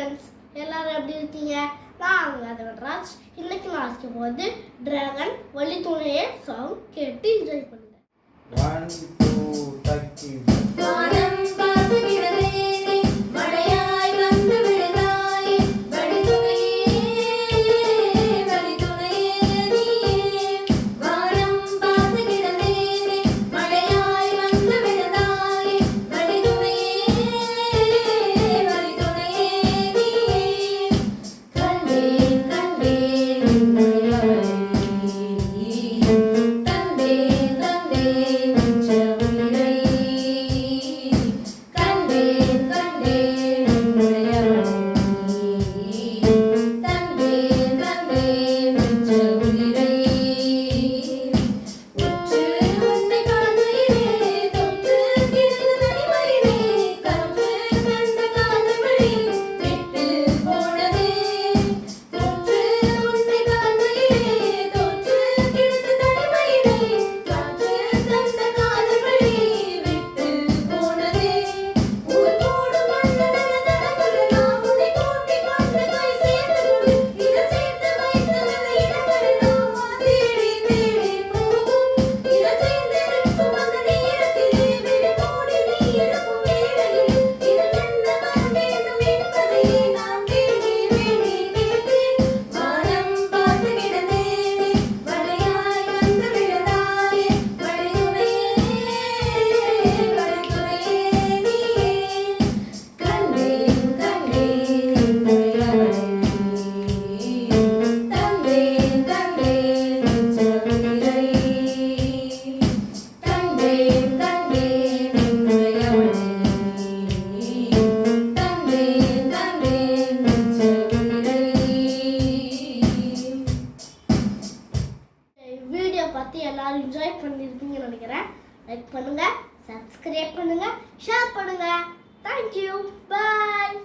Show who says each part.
Speaker 1: Friends, எல்லாரும் எப்படி இருக்கீங்க? நான் ராஜ். இன்னைக்கு நான் வாசிக்க போது டிராகன் வழித்துணையே சாங் கேட்டு என்ஜாய் பண்ணுங்க.
Speaker 2: 1 2 தக்கி
Speaker 3: வானம் பார்த்துகிறதே மழையாய் வந்து விழுந்தாய் வழித்துணையே நீயே. வானம் பார்த்துகிறதே மழையாய் வந்து விழுந்தாய் வழித்துணையே நீயே. கண்டேன்
Speaker 1: வீடியோ பார்த்து எல்லாரும் என்ஜாய் பண்ணிருப்பீங்கன்னு நினைக்கிறேன். லைக் பண்ணுங்க, சப்ஸ்கிரைப் பண்ணுங்க, ஷேர் பண்ணுங்க. தேங்க்யூ, பாய்.